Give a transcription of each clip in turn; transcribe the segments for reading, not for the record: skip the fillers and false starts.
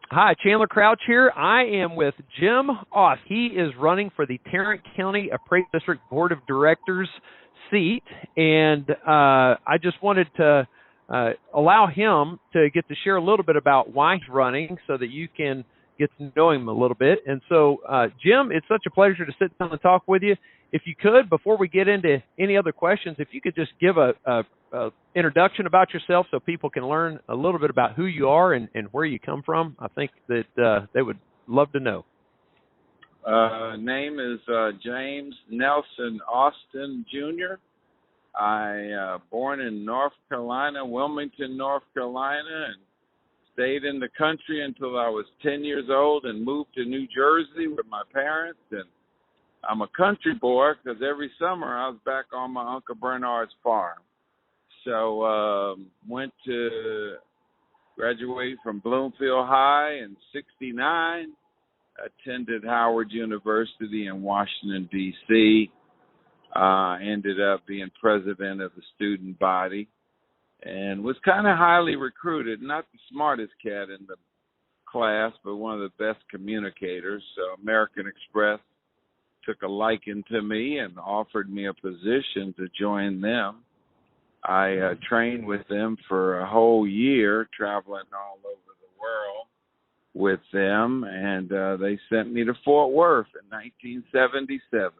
Hi, Chandler Crouch here. I am with Jim Oss. He is running for the Tarrant County Appraisal District Board of Directors seat, and I just wanted to allow him to get to share a little bit about why he's running so that you can get to know him a little bit. And so, Jim, it's such a pleasure to sit down and talk with you. If you could, before we get into any other questions, if you could just give a introduction about yourself so people can learn a little bit about who you are and where you come from, I think that they would love to know. Name is James Nelson Austin Jr. I born in North Carolina, Wilmington, North Carolina, and stayed in the country until I was 10 years old and moved to New Jersey with my parents. And I'm a country boy because every summer I was back on my Uncle Bernard's farm. So went to graduate from Bloomfield High in '69, attended Howard University in Washington, D.C., ended up being president of the student body, and was kind of highly recruited, not the smartest cat in the class, but one of the best communicators. So American Express took a liking to me and offered me a position to join them. I trained with them for a whole year, traveling all over the world with them, and they sent me to Fort Worth in 1977.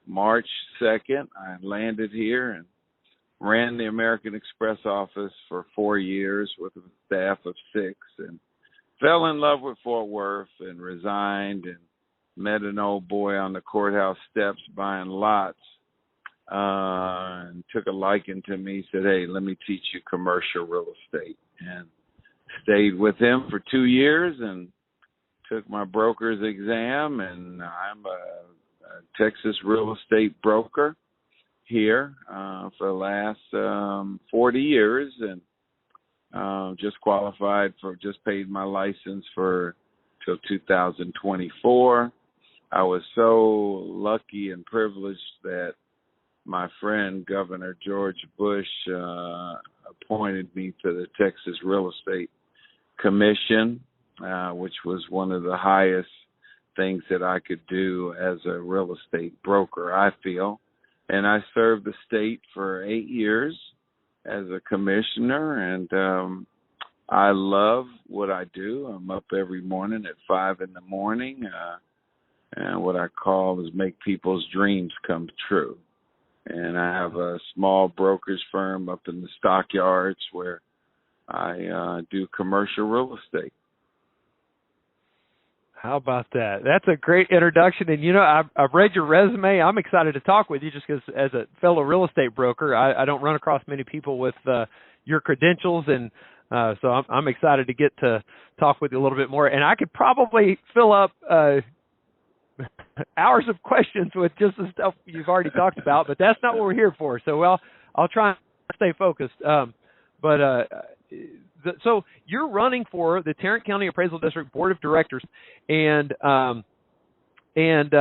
March 2nd, I landed here and ran the American Express office for 4 years with a staff of 6, and fell in love with Fort Worth and resigned and met an old boy on the courthouse steps buying lots. And took a liking to me, said, hey, let me teach you commercial real estate. And stayed with him for 2 years and took my broker's exam. And I'm a Texas real estate broker here for the last 40 years. And just qualified for, just paid my license for till 2024. I was so lucky and privileged that my friend, Governor George Bush, appointed me to the Texas Real Estate Commission, which was one of the highest things that I could do as a real estate broker, I feel. And I served the state for 8 years as a commissioner, and I love what I do. I'm up every morning at 5 in the morning, and what I call is make people's dreams come true. And I have a small brokerage firm up in the stockyards where I do commercial real estate. How about that? That's a great introduction. And, you know, I've read your resume. I'm excited to talk with you just because as a fellow real estate broker, I don't run across many people with your credentials. And so I'm excited to get to talk with you a little bit more. And I could probably fill up hours of questions with just the stuff you've already talked about, but that's not what we're here for. So, I'll try and stay focused. So you're running for the Tarrant County Appraisal District Board of Directors, and in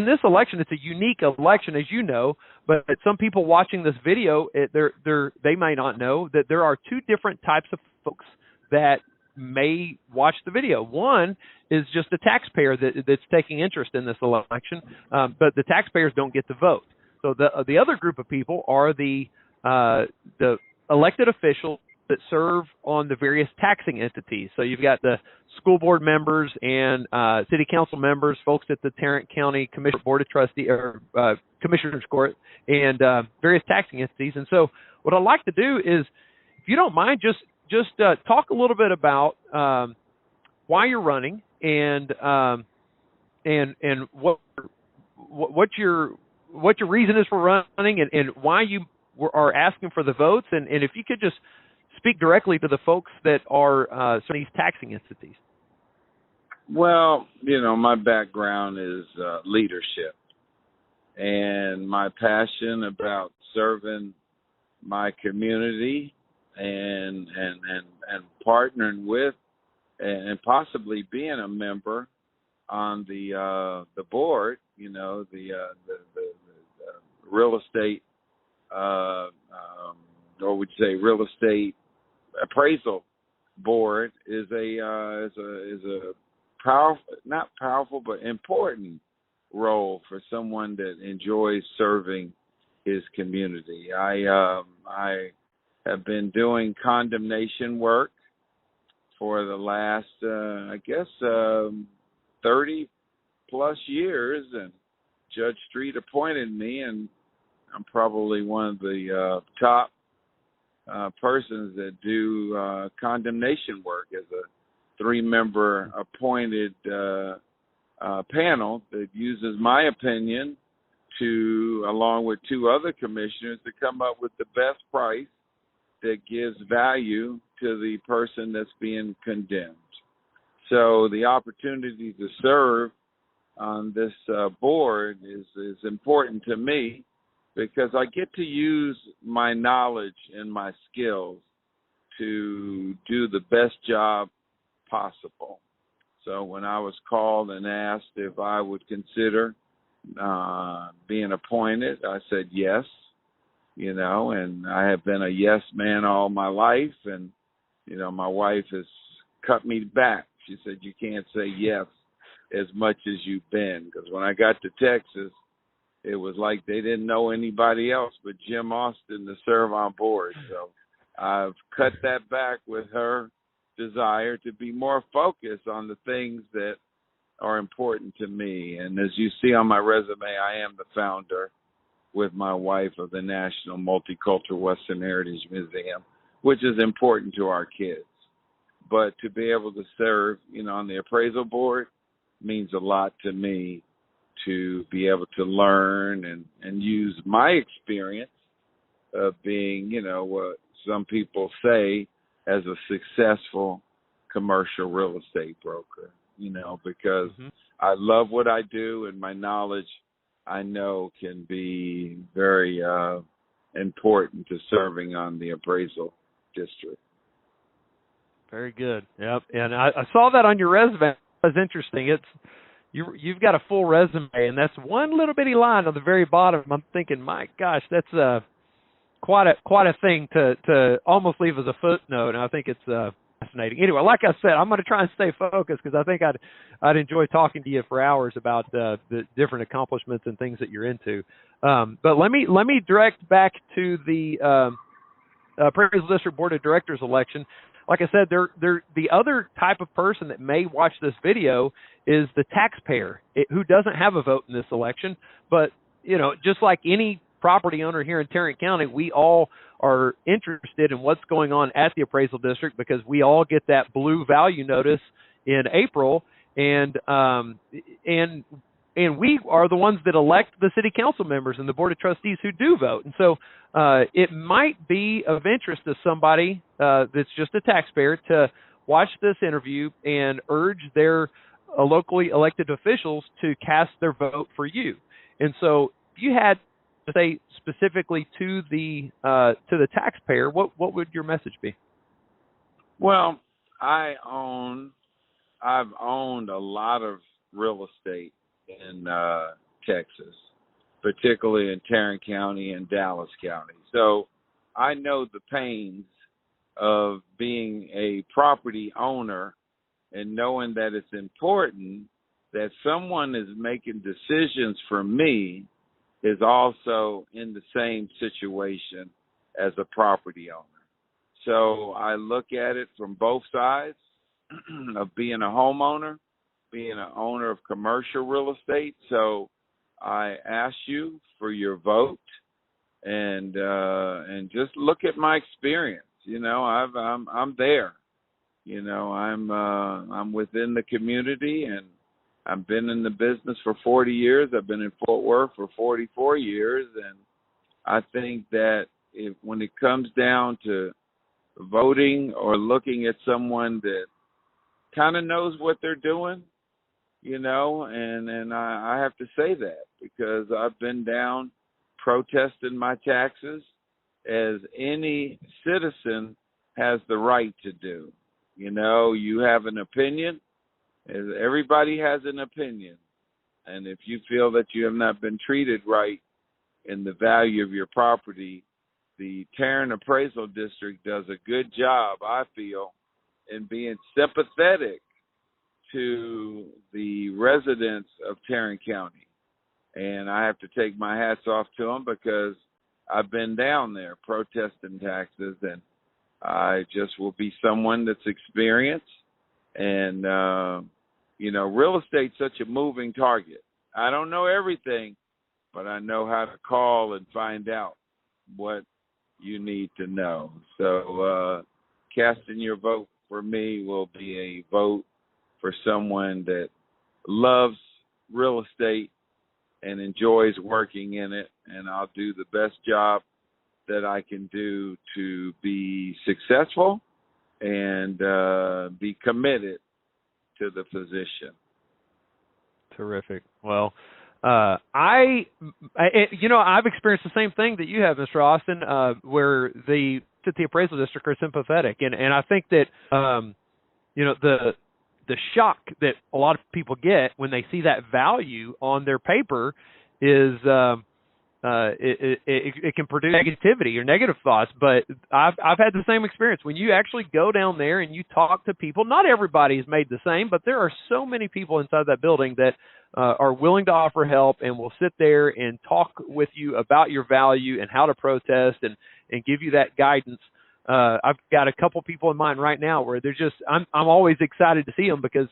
this election, it's a unique election, as you know. But some people watching this video, they may not know that there are two different types of folks that may watch the video. One is just a taxpayer that's taking interest in this election, but the taxpayers don't get to vote. So the other group of people are the elected officials that serve on the various taxing entities. So you've got the school board members and city council members, folks at the Tarrant County Commissioner Board of Trustees or Commissioners Court, and various taxing entities. And so what I'd like to do is, if you don't mind, just talk a little bit about why you're running and what your reason is for running and why you are asking for the votes, and if you could just speak directly to the folks that are these taxing entities. Well, you know, my background is leadership, and my passion about serving my community and partnering with and possibly being a member on the board, you know, the real estate, or would you say real estate appraisal board is a powerful, not powerful, but important role for someone that enjoys serving his community. I have been doing condemnation work for the last, 30 plus years, and Judge Street appointed me, and I'm probably one of the top persons that do condemnation work as a 3-member appointed panel that uses my opinion to, along with 2 other commissioners, to come up with the best price that gives value to the person that's being condemned. So the opportunity to serve on this board is important to me, because I get to use my knowledge and my skills to do the best job possible. So when I was called and asked if I would consider being appointed, I said yes, and I have been a yes man all my life. And, my wife has cut me back. She said, you can't say yes as much as you've been. Because when I got to Texas, it was like they didn't know anybody else but Jim Austin to serve on board. So I've cut that back with her desire to be more focused on the things that are important to me. And as you see on my resume, I am the founder with my wife of the National Multicultural Western Heritage Museum, which is important to our kids. But to be able to serve, on the appraisal board means a lot to me, to be able to learn and use my experience of being, what some people say as a successful commercial real estate broker, because I love what I do, and my knowledge, I know, can be very important to serving on the appraisal district. Very good. Yep. And I saw that on your resume. It was interesting. You've got a full resume, and that's one little bitty line on the very bottom. I'm thinking, my gosh, that's quite a thing to almost leave as a footnote. And I think it's fascinating. Anyway, like I said, I'm going to try and stay focused, because I think I'd enjoy talking to you for hours about the different accomplishments and things that you're into. But let me direct back to the Appraisal District Board of Directors election. Like I said, they're the other type of person that may watch this video is the taxpayer who doesn't have a vote in this election. But, just like any property owner here in Tarrant County, we all are interested in what's going on at the appraisal district, because we all get that blue value notice in April, and we are the ones that elect the city council members and the board of trustees who do vote. And so it might be of interest to somebody that's just a taxpayer to watch this interview and urge their locally elected officials to cast their vote for you. And so if you had to say specifically to the taxpayer, what would your message be? Well, I've owned a lot of real estate in Texas, particularly in Tarrant County and Dallas County. So I know the pains of being a property owner and knowing that it's important that someone is making decisions for me is also in the same situation as a property owner. So I look at it from both sides of being a homeowner, being an owner of commercial real estate. So I ask you for your vote, and just look at my experience. I'm there. I'm within the community, and I've been in the business for 40 years. I've been in Fort Worth for 44 years, and I think that when it comes down to voting or looking at someone that kind of knows what they're doing, and I have to say that because I've been down protesting my taxes as any citizen has the right to do. You have an opinion. Everybody has an opinion. And if you feel that you have not been treated right in the value of your property, the Tarrant Appraisal District does a good job, I feel, and being sympathetic to the residents of Tarrant County. And I have to take my hats off to them because I've been down there protesting taxes, and I just will be someone that's experienced. And, real estate's such a moving target. I don't know everything, but I know how to call and find out what you need to know. So casting your vote for me will be a vote for someone that loves real estate and enjoys working in it, and I'll do the best job that I can do to be successful and be committed to the position. Terrific. Well, I've experienced the same thing that you have, Mr. Austin, where the appraisal district are sympathetic, and I think that the shock that a lot of people get when they see that value on their paper is it can produce negativity or negative thoughts. But I've had the same experience. When you actually go down there and you talk to people, not everybody is made the same, but there are so many people inside that building that are willing to offer help and will sit there and talk with you about your value and how to protest and give you that guidance. I've got a couple people in mind right now where they're just, I'm always excited to see them because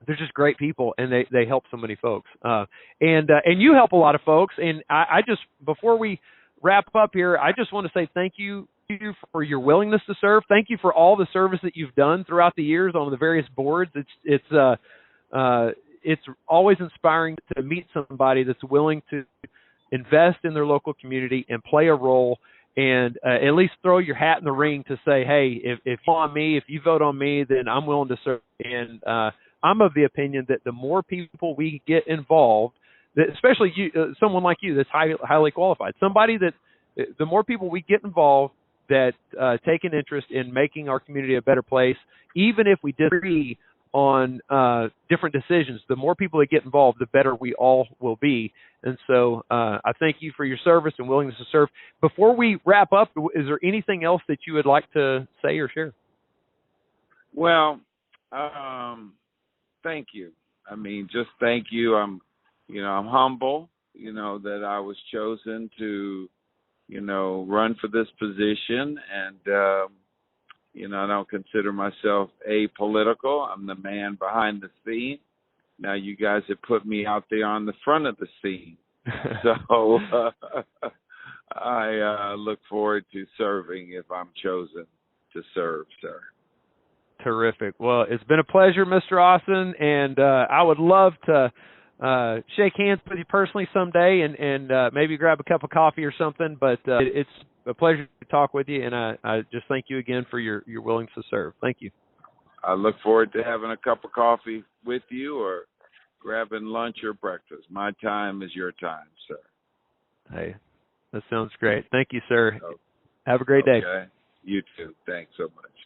they're just great people, and they help so many folks. And you help a lot of folks. And I just, before we wrap up here, I just want to say thank you for your willingness to serve. Thank you for all the service that you've done throughout the years on the various boards. It's always inspiring to meet somebody that's willing to invest in their local community and play a role, and at least throw your hat in the ring to say, hey, if you vote on me, then I'm willing to serve. And I'm of the opinion that the more people we get involved, that especially you, someone like you that's highly qualified, somebody that the more people we get involved that take an interest in making our community a better place, even if we disagree on different decisions, the more people that get involved, the better we all will be. And so I thank you for your service and willingness to serve. Before we wrap up, is there anything else that you would like to say or share? Well, thank you. I mean, just thank you. I'm humble, that I was chosen to, run for this position. And, I don't consider myself apolitical. I'm the man behind the scene. Now you guys have put me out there on the front of the scene. So I look forward to serving if I'm chosen to serve, sir. Terrific. Well, it's been a pleasure, Mr. Austin, and I would love to shake hands with you personally someday and maybe grab a cup of coffee or something, but it's a pleasure to talk with you, and I just thank you again for your willingness to serve. Thank you. I look forward to having a cup of coffee with you or grabbing lunch or breakfast. My time is your time, sir. Hey, that sounds great. Thank you, sir. Have a great day. You too. Thanks so much.